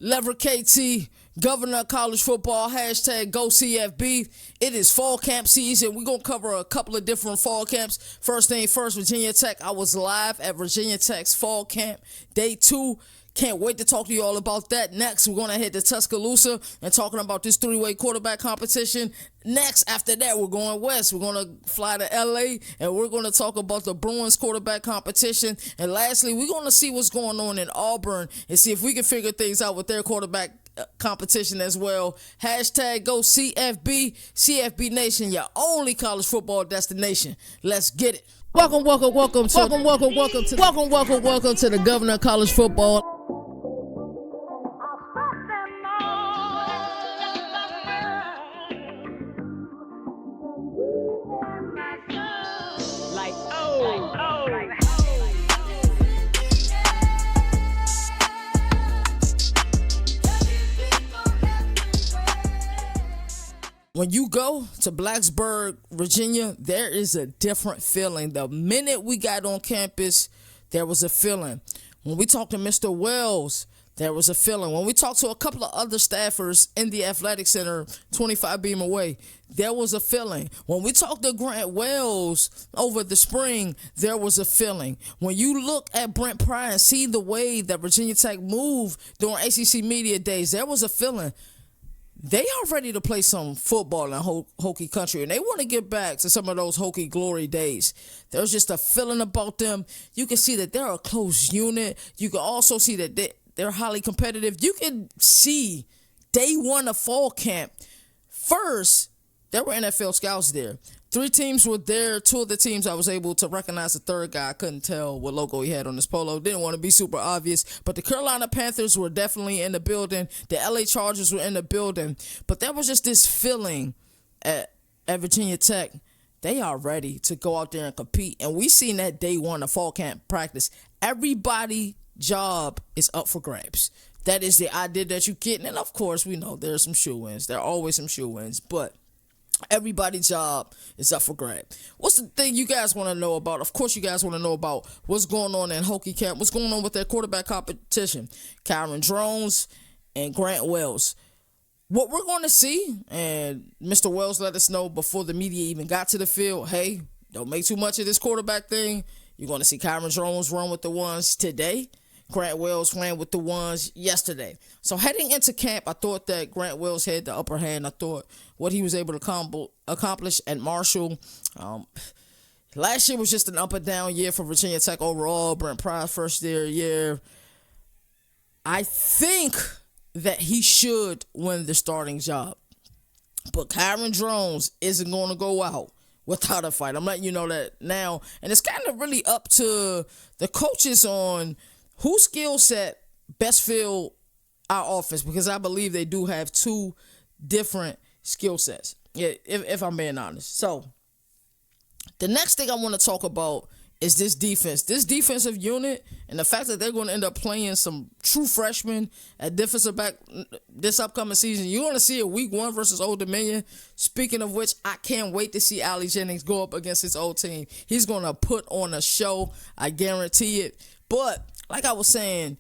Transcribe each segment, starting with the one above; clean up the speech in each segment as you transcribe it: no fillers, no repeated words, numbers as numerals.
Lever KT, Governor of College Football, hashtag GoCFB. It is fall camp season. We're going to cover a couple of different fall camps. First thing first, Virginia Tech. I was live at Virginia Tech's fall camp, day 2. Can't wait to talk to you all about that. Next, we're going to head to Tuscaloosa and talking about this three-way quarterback competition. Next, after that, we're going west. We're going to fly to L.A., and we're going to talk about the Bruins quarterback competition. And lastly, we're going to see what's going on in Auburn and see if we can figure things out with their quarterback competition as well. Hashtag GoCFB, CFB Nation, your only college football destination. Let's get it. Welcome to the Governor of College Football. When you go to Blacksburg, Virginia, there is a different feeling. The minute we got on campus, there was a feeling. When we talked to Mr. Wells, there was a feeling. When we talked to a couple of other staffers in the athletic center, 25 beam away, there was a feeling. When we talked to Grant Wells over the spring, there was a feeling. When you look at Brent Pry and see the way that Virginia Tech moved during ACC Media Days, there was a feeling. They are ready to play some football in Hokie country, and they want to get back to some of those Hokie glory days. There's just a feeling about them. You can see that they're a close unit. You can also see that they're highly competitive. You can see day one of fall camp. First, there were NFL scouts there. 3 teams were there. 2 of the teams I was able to recognize. The third guy, I couldn't tell what logo he had on his polo. Didn't want to be super obvious. But the Carolina Panthers were definitely in the building. The LA Chargers were in the building. But there was just this feeling at Virginia Tech. They are ready to go out there and compete. And we seen that day one of fall camp practice. Everybody's job is up for grabs. That is the idea that you get. And of course, we know there's some shoe-ins. There are always some shoe-ins. But everybody's job is up for grab. What's the thing you guys want to know about? Of course, you guys want to know about what's going on in Hokie camp. What's going on with their quarterback competition? Kyron Drones and Grant Wells. What we're going to see, and Mr. Wells let us know before the media even got to the field, hey, don't make too much of this quarterback thing. You're going to see Kyron Drones run with the ones today. Grant Wells ran with the ones yesterday. So heading into camp, I thought that Grant Wells had the upper hand. I thought what he was able to accomplish at Marshall. Last year was just an up and down year for Virginia Tech overall. Brent Pry, first year. I think that he should win the starting job. But Kyron Drones isn't going to go out without a fight. I'm letting you know that now. And it's kind of really up to the coaches on whose skill set best fill our offense, because I believe they do have 2 different skill sets, if I'm being honest. So the next thing I want to talk about is this defense. This defensive unit and the fact that they're going to end up playing some true freshmen at defensive back this upcoming season. You're going to see it week 1 versus Old Dominion. Speaking of which, I can't wait to see Allie Jennings go up against his old team. He's going to put on a show. I guarantee it. But like I was saying,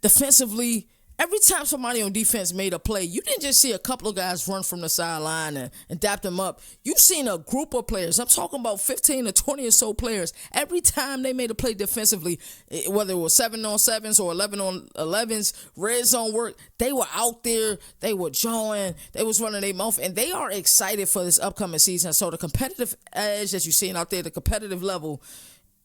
defensively, every time somebody on defense made a play, you didn't just see a couple of guys run from the sideline and dap them up. You've seen a group of players. I'm talking about 15 to 20 or so players. Every time they made a play defensively, whether it was 7-on-7s or 11-on-11s, red zone work, they were out there. They were jawing. They was running their mouth. And they are excited for this upcoming season. So the competitive edge that you're seeing out there, the competitive level,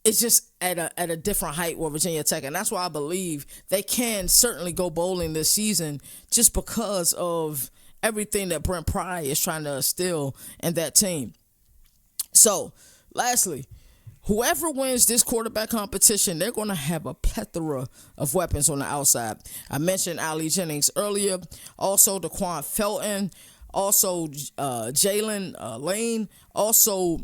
it's just at a different height with Virginia Tech. And that's why I believe they can certainly go bowling this season just because of everything that Brent Pry is trying to instill in that team. So, lastly, whoever wins this quarterback competition, they're going to have a plethora of weapons on the outside. I mentioned Allie Jennings earlier. Also, Daquan Felton. Also, Jalen Lane. Also,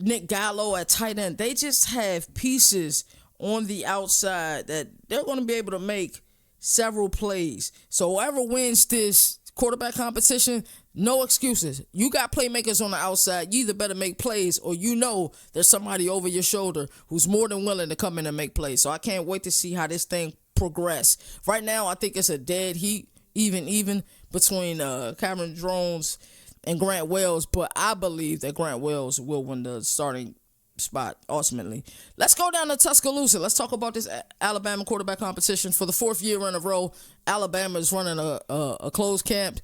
Nick Gallo at tight end. They just have pieces on the outside that they're going to be able to make several plays. So whoever wins this quarterback competition, no excuses. You got playmakers on the outside. You either better make plays or you know there's somebody over your shoulder who's more than willing to come in and make plays. So I can't wait to see how this thing progress. Right now, I think it's a dead heat, even between Cameron Jones and Grant Wells, but I believe that Grant Wells will win the starting spot ultimately. Let's go down to Tuscaloosa. Let's talk about this Alabama quarterback competition. For the fourth year in a row, Alabama is running a closed camp.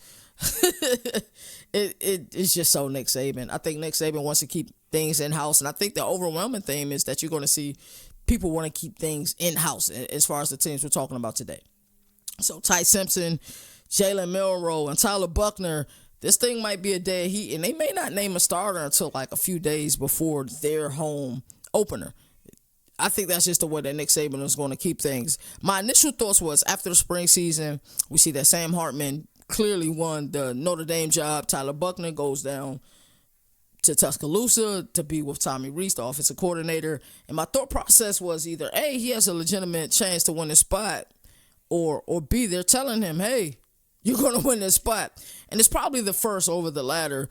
It's just so Nick Saban. I think Nick Saban wants to keep things in-house, and I think the overwhelming theme is that you're going to see people want to keep things in-house as far as the teams we're talking about today. So Ty Simpson, Jalen Milroe, and Tyler Buckner, this thing might be a dead heat, and they may not name a starter until like a few days before their home opener. I think that's just the way that Nick Saban is going to keep things. My initial thoughts was after the spring season, we see that Sam Hartman clearly won the Notre Dame job. Tyler Buckner goes down to Tuscaloosa to be with Tommy Rees, the offensive coordinator. And my thought process was either A, he has a legitimate chance to win the spot, or B, they're telling him, hey, you're going to win this spot. And it's probably the first over the latter.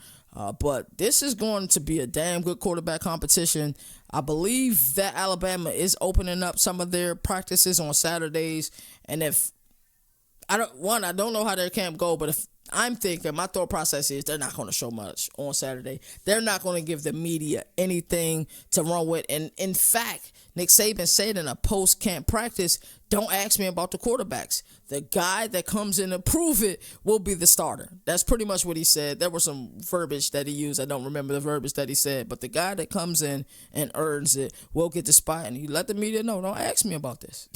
But this is going to be a damn good quarterback competition. I believe that Alabama is opening up some of their practices on Saturdays. And if I don't know how their camp go, but if I'm thinking, my thought process is they're not going to show much on Saturday. They're not going to give the media anything to run with. And in fact, Nick Saban said in a post-camp practice, don't ask me about the quarterbacks. The guy that comes in to prove it will be the starter. That's pretty much what he said. There was some verbiage that he used. I don't remember the verbiage that he said. But the guy that comes in and earns it will get the spot. And he let the media know, don't ask me about this.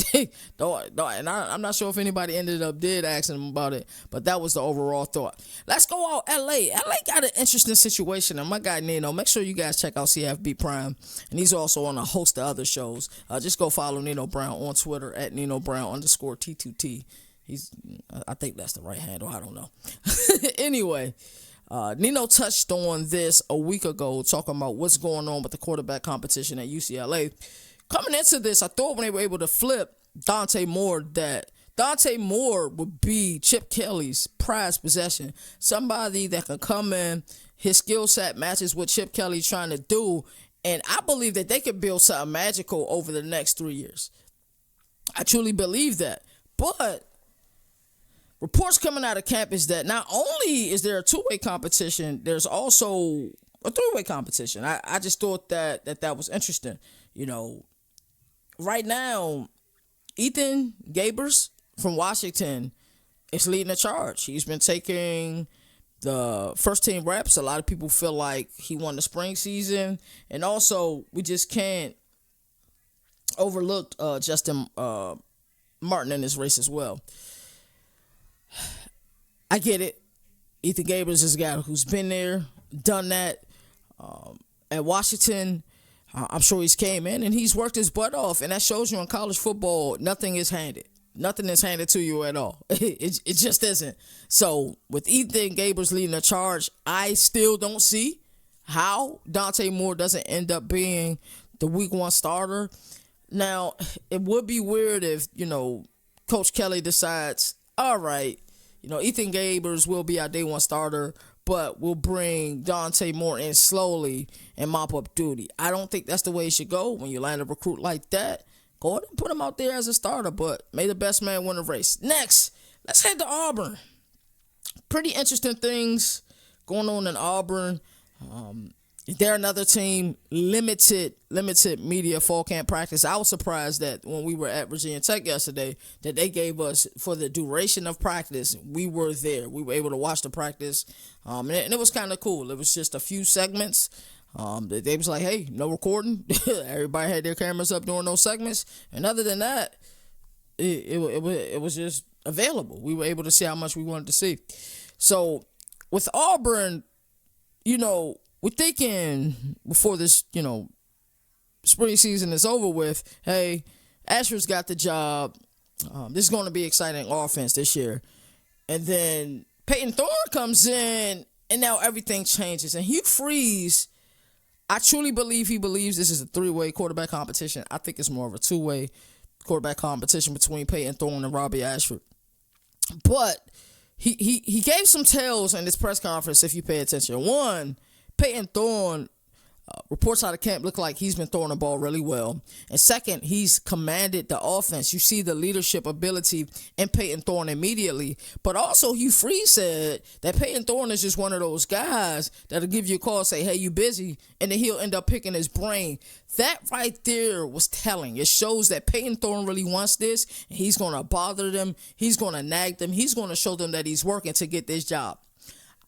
don't. And I'm not sure if anybody ended up did asking him about it. But that was the overall thought. Let's go out L.A. L.A. got an interesting situation. And my guy Nino, make sure you guys check out CFB Prime. And he's also on a host of other shows. Just go follow Nino Brown on Twitter at Nino Brown _T2T. I think that's the right handle. I don't know. Anyway, Nino touched on this a week ago, talking about what's going on with the quarterback competition at UCLA. Coming into this, I thought when they were able to flip Dante Moore, that Dante Moore would be Chip Kelly's prized possession. Somebody that can come in, his skill set matches what Chip Kelly's trying to do, and I believe that they could build something magical over the next 3 years. I truly believe that. But reports coming out of camp is that not only is there a two-way competition, there's also a three-way competition. I just thought that was interesting. You know, right now, Ethan Gabers from Washington is leading the charge. He's been taking the first team reps. A lot of people feel like he won the spring season. And also, we just can't overlook Justin Martin in this race as well. I get it. Ethan Gabers is a guy who's been there, done that. At Washington, I'm sure he's came in and he's worked his butt off. And that shows you in college football, nothing is handed. Nothing is handed to you at all. It just isn't. So with Ethan Gabers leading the charge, I still don't see how Dante Moore doesn't end up being the week one starter. Now, it would be weird if, Coach Kelly decides, all right, Ethan Gabers will be our day one starter, but we'll bring Dante Moore in slowly and mop up duty. I don't think that's the way it should go when you land a recruit like that. Go ahead and put him out there as a starter, but may the best man win the race. Next, let's head to Auburn. Pretty interesting things going on in Auburn. They're another team, limited media fall camp practice. I was surprised that when we were at Virginia Tech yesterday, that they gave us, for the duration of practice, we were there. We were able to watch the practice, and it was kind of cool. It was just a few segments. They was like, hey, no recording. Everybody had their cameras up during those segments. And other than that, it was just available. We were able to see how much we wanted to see. So with Auburn, we're thinking before this, spring season is over with, hey, Asher's got the job. This is going to be exciting offense this year. And then Peyton Thorne comes in, and now everything changes. And Hugh Freeze, I truly believe he believes this is a three-way quarterback competition. I think it's more of a two-way quarterback competition between Peyton Thorne and Robbie Ashford. But he gave some tales in this press conference, if you pay attention. One, Peyton Thorne Reports out of camp look like he's been throwing the ball really well. And second, he's commanded the offense. You see the leadership ability in Peyton Thorne immediately. But also, Hugh Freeze said that Peyton Thorne is just one of those guys that'll give you a call, say, hey, you busy? And then he'll end up picking his brain. That right there was telling. It shows that Peyton Thorne really wants this, and he's going to bother them. He's going to nag them. He's going to show them that he's working to get this job.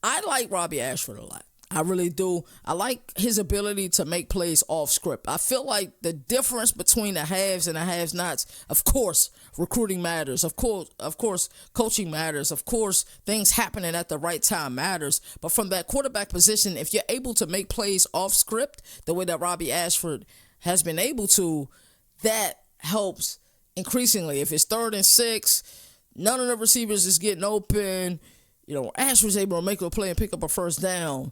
I like Robbie Ashford a lot. I really do. I like his ability to make plays off script. I feel like the difference between the haves and the have-nots, of course, recruiting matters. Of course, coaching matters. Of course, things happening at the right time matters. But from that quarterback position, if you're able to make plays off script the way that Robbie Ashford has been able to, that helps increasingly. If it's 3rd and 6, none of the receivers is getting open, Ashford's able to make a play and pick up a first down.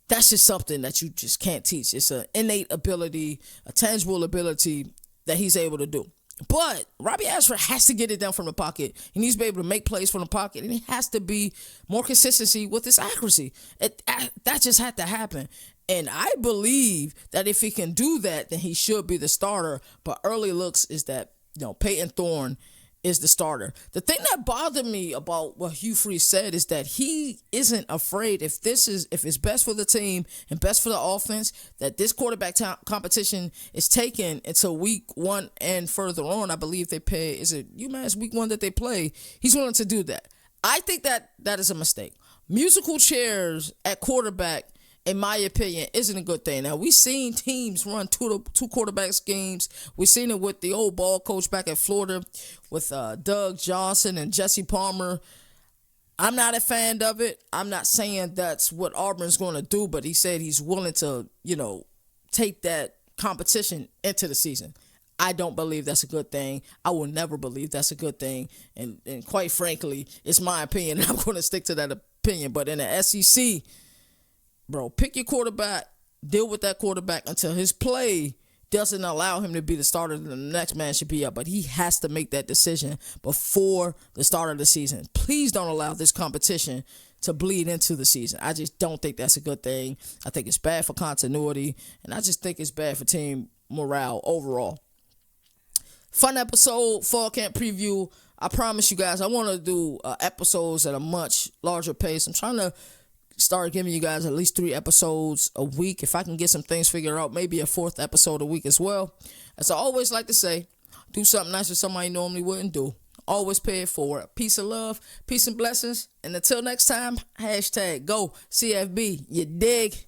That's just something that you just can't teach. It's an innate ability, a tangible ability that he's able to do. But Robbie Ashford has to get it down from the pocket. He needs to be able to make plays from the pocket, and he has to be more consistency with his accuracy. That just had to happen. And I believe that if he can do that, then he should be the starter. But early looks is that, Peyton Thorne is the starter. The thing that bothered me about what Hugh Freeze said is that he isn't afraid if it's best for the team and best for the offense, that this quarterback competition is taken until week 1 and further on. I believe they play, is it UMass week 1 that they play? He's willing to do that. I think that is a mistake. Musical chairs at quarterback, in my opinion, isn't a good thing. Now, we've seen teams run two quarterback schemes. We've seen it with the old ball coach back at Florida with Doug Johnson and Jesse Palmer. I'm not a fan of it. I'm not saying that's what Auburn's going to do, but he said he's willing to, take that competition into the season. I don't believe that's a good thing. I will never believe that's a good thing. And quite frankly, it's my opinion, and I'm going to stick to that opinion. But in the SEC, bro, pick your quarterback, deal with that quarterback until his play doesn't allow him to be the starter, then the next man should be up. But he has to make that decision before the start of the season. Please don't allow this competition to bleed into the season. I just don't think that's a good thing. I think it's bad for continuity, and I just think it's bad for team morale overall. Fun episode, fall camp preview. I promise you guys, I want to do episodes at a much larger pace. I'm trying to start giving you guys at least 3 episodes a week. If I can get some things figured out, maybe a 4th episode a week as well. As I always like to say, do something nice for somebody you normally wouldn't do. Always pay it forward. Peace and love, peace and blessings. And until next time, #GoCFB. You dig?